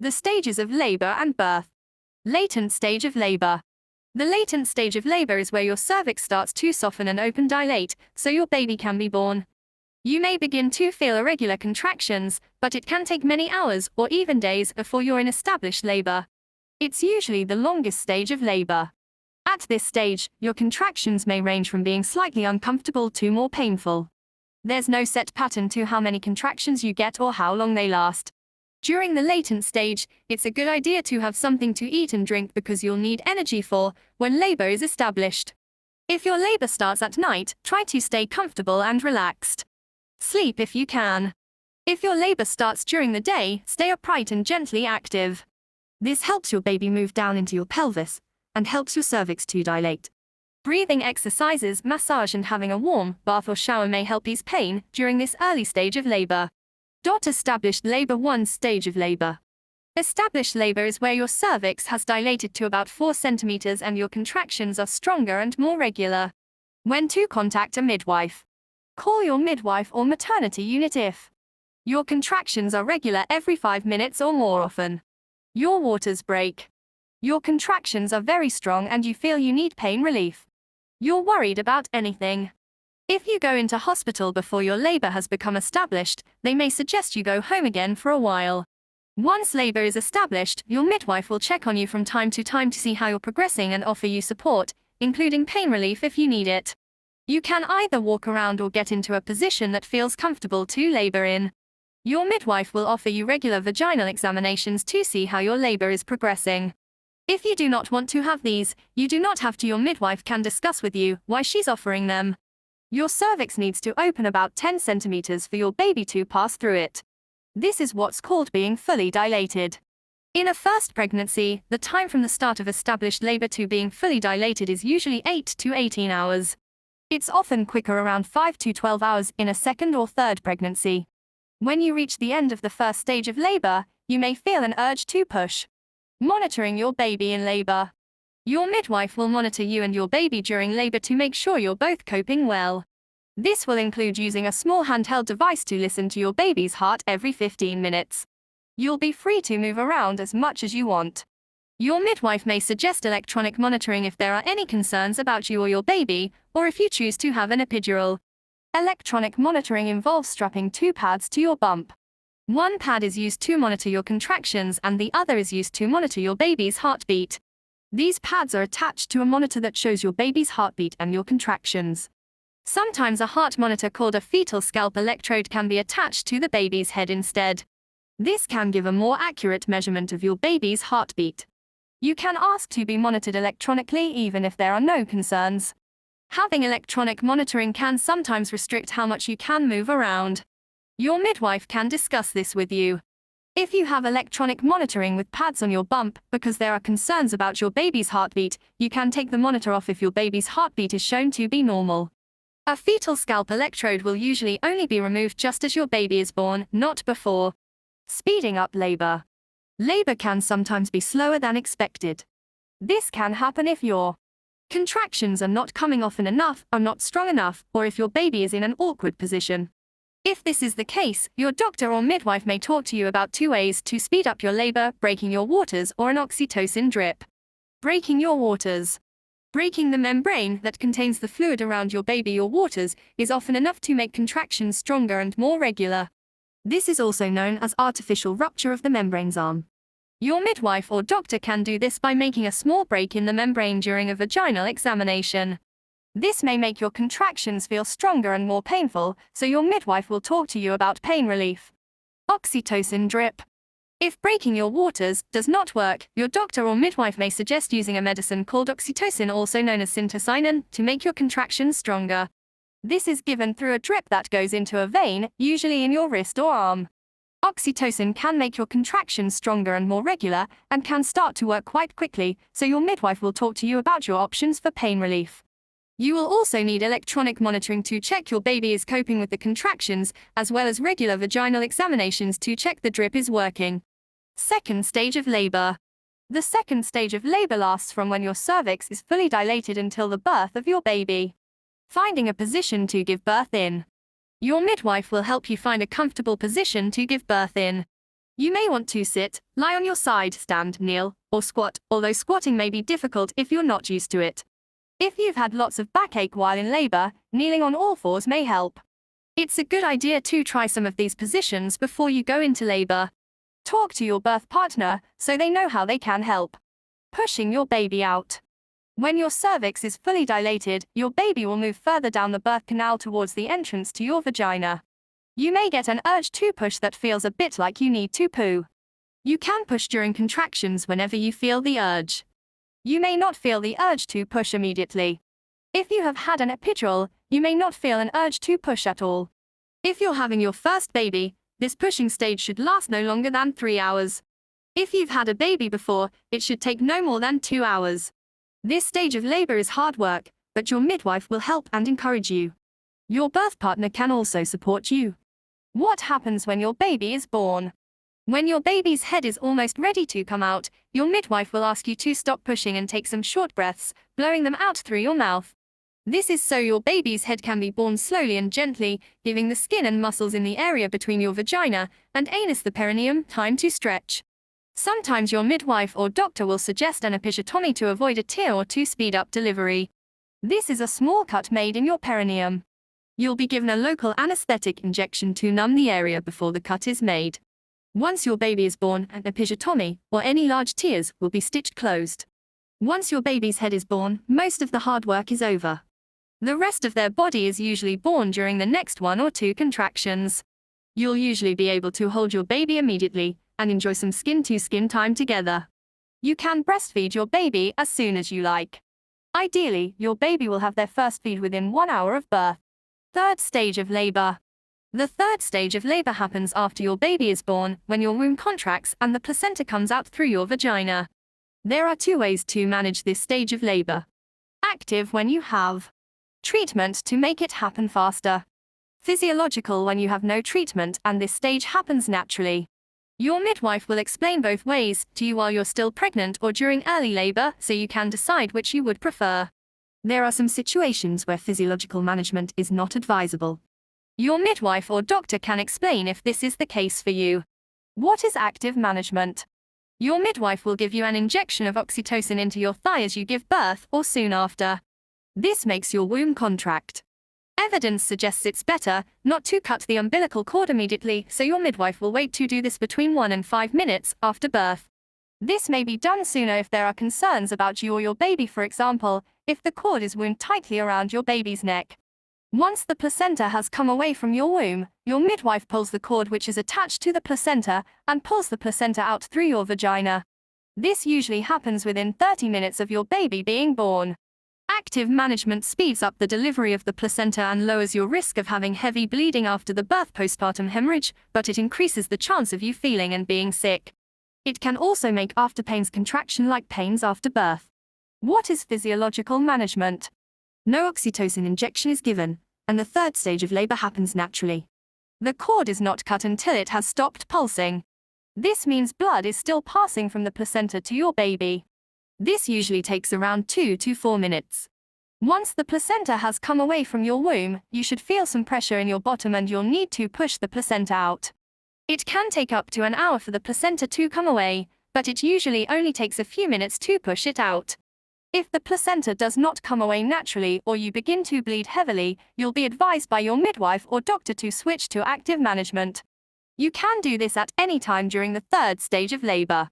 The stages of labor and birth. Latent stage of labor. The latent stage of labor is where your cervix starts to soften and open dilate, so your baby can be born. You may begin to feel irregular contractions, but it can take many hours or even days before you're in established labor. It's usually the longest stage of labor. At this stage, your contractions may range from being slightly uncomfortable to more painful. There's no set pattern to how many contractions you get or how long they last. During the latent stage, it's a good idea to have something to eat and drink because you'll need energy for when labor is established. If your labor starts at night, try to stay comfortable and relaxed. Sleep if you can. If your labor starts during the day, stay upright and gently active. This helps your baby move down into your pelvis and helps your cervix to dilate. Breathing exercises, massage and having a warm bath or shower may help ease pain during this early stage of labor. Established labor. 1 stage of labor. Established labor is where your cervix has dilated to about 4 centimeters and your contractions are stronger and more regular. When to contact a midwife. Call your midwife or maternity unit if your contractions are regular every 5 minutes or more often. Your waters break. Your contractions are very strong and you feel you need pain relief. You're worried about anything. If you go into hospital before your labor has become established, they may suggest you go home again for a while. Once labor is established, your midwife will check on you from time to time to see how you're progressing and offer you support, including pain relief if you need it. You can either walk around or get into a position that feels comfortable to labor in. Your midwife will offer you regular vaginal examinations to see how your labor is progressing. If you do not want to have these, you do not have to. Your midwife can discuss with you why she's offering them. Your cervix needs to open about 10 centimeters for your baby to pass through it. This is what's called being fully dilated. In a first pregnancy, the time from the start of established labor to being fully dilated is usually 8 to 18 hours. It's often quicker, around 5 to 12 hours in a second or third pregnancy. When you reach the end of the first stage of labor, you may feel an urge to push. Monitoring your baby in labor. Your midwife will monitor you and your baby during labor to make sure you're both coping well. This will include using a small handheld device to listen to your baby's heart every 15 minutes. You'll be free to move around as much as you want. Your midwife may suggest electronic monitoring if there are any concerns about you or your baby, or if you choose to have an epidural. Electronic monitoring involves strapping 2 pads to your bump. One pad is used to monitor your contractions and the other is used to monitor your baby's heartbeat. These pads are attached to a monitor that shows your baby's heartbeat and your contractions. Sometimes a heart monitor called a fetal scalp electrode can be attached to the baby's head instead. This can give a more accurate measurement of your baby's heartbeat. You can ask to be monitored electronically even if there are no concerns. Having electronic monitoring can sometimes restrict how much you can move around. Your midwife can discuss this with you. If you have electronic monitoring with pads on your bump because there are concerns about your baby's heartbeat, you can take the monitor off if your baby's heartbeat is shown to be normal. A fetal scalp electrode will usually only be removed just as your baby is born, not before. Speeding up labor. Labor can sometimes be slower than expected. This can happen if your contractions are not coming often enough, are not strong enough, or if your baby is in an awkward position. If this is the case, your doctor or midwife may talk to you about 2 ways to speed up your labor: breaking your waters or an oxytocin drip. Breaking your waters. Breaking the membrane that contains the fluid around your baby or waters is often enough to make contractions stronger and more regular. This is also known as artificial rupture of the membrane's arm. Your midwife or doctor can do this by making a small break in the membrane during a vaginal examination. This may make your contractions feel stronger and more painful, so your midwife will talk to you about pain relief. Oxytocin drip. If breaking your waters does not work, your doctor or midwife may suggest using a medicine called oxytocin, also known as syntocinon, to make your contractions stronger. This is given through a drip that goes into a vein, usually in your wrist or arm. Oxytocin can make your contractions stronger and more regular, and can start to work quite quickly, so your midwife will talk to you about your options for pain relief. You will also need electronic monitoring to check your baby is coping with the contractions, as well as regular vaginal examinations to check the drip is working. Second stage of labor. The second stage of labor lasts from when your cervix is fully dilated until the birth of your baby. Finding a position to give birth in. Your midwife will help you find a comfortable position to give birth in. You may want to sit, lie on your side, stand, kneel, or squat, although squatting may be difficult if you're not used to it. If you've had lots of backache while in labor, kneeling on all fours may help. It's a good idea to try some of these positions before you go into labor. Talk to your birth partner so they know how they can help. Pushing your baby out. When your cervix is fully dilated, your baby will move further down the birth canal towards the entrance to your vagina. You may get an urge to push that feels a bit like you need to poo. You can push during contractions whenever you feel the urge. You may not feel the urge to push immediately. If you have had an epidural, you may not feel an urge to push at all. If you're having your first baby, this pushing stage should last no longer than 3 hours. If you've had a baby before, it should take no more than 2 hours. This stage of labor is hard work, but your midwife will help and encourage you. Your birth partner can also support you. What happens when your baby is born? When your baby's head is almost ready to come out, your midwife will ask you to stop pushing and take some short breaths, blowing them out through your mouth. This is so your baby's head can be born slowly and gently, giving the skin and muscles in the area between your vagina and anus, the perineum, time to stretch. Sometimes your midwife or doctor will suggest an episiotomy to avoid a tear or to speed up delivery. This is a small cut made in your perineum. You'll be given a local anesthetic injection to numb the area before the cut is made. Once your baby is born, an episiotomy, or any large tears, will be stitched closed. Once your baby's head is born, most of the hard work is over. The rest of their body is usually born during the next 1 or 2 contractions. You'll usually be able to hold your baby immediately and enjoy some skin-to-skin time together. You can breastfeed your baby as soon as you like. Ideally, your baby will have their first feed within 1 hour of birth. Third stage of labor. The third stage of labor happens after your baby is born, when your womb contracts and the placenta comes out through your vagina. There are 2 ways to manage this stage of labor. Active when you have treatment to make it happen faster. Physiological when you have no treatment and this stage happens naturally. Your midwife will explain both ways to you while you're still pregnant or during early labor, so you can decide which you would prefer. There are some situations where physiological management is not advisable. Your midwife or doctor can explain if this is the case for you. What is active management? Your midwife will give you an injection of oxytocin into your thigh as you give birth or soon after. This makes your womb contract. Evidence suggests it's better not to cut the umbilical cord immediately, so your midwife will wait to do this between 1 and 5 minutes after birth. This may be done sooner if there are concerns about you or your baby, for example, if the cord is wound tightly around your baby's neck. Once the placenta has come away from your womb, your midwife pulls the cord which is attached to the placenta and pulls the placenta out through your vagina. This usually happens within 30 minutes of your baby being born. Active management speeds up the delivery of the placenta and lowers your risk of having heavy bleeding after the birth, postpartum hemorrhage, but it increases the chance of you feeling and being sick. It can also make after pains contraction-like pains after birth. What is physiological management? No oxytocin injection is given, and the third stage of labor happens naturally. The cord is not cut until it has stopped pulsing. This means blood is still passing from the placenta to your baby. This usually takes around 2 to 4 minutes. Once the placenta has come away from your womb, you should feel some pressure in your bottom and you'll need to push the placenta out. It can take up to an hour for the placenta to come away, but it usually only takes a few minutes to push it out. If the placenta does not come away naturally or you begin to bleed heavily, you'll be advised by your midwife or doctor to switch to active management. You can do this at any time during the third stage of labor.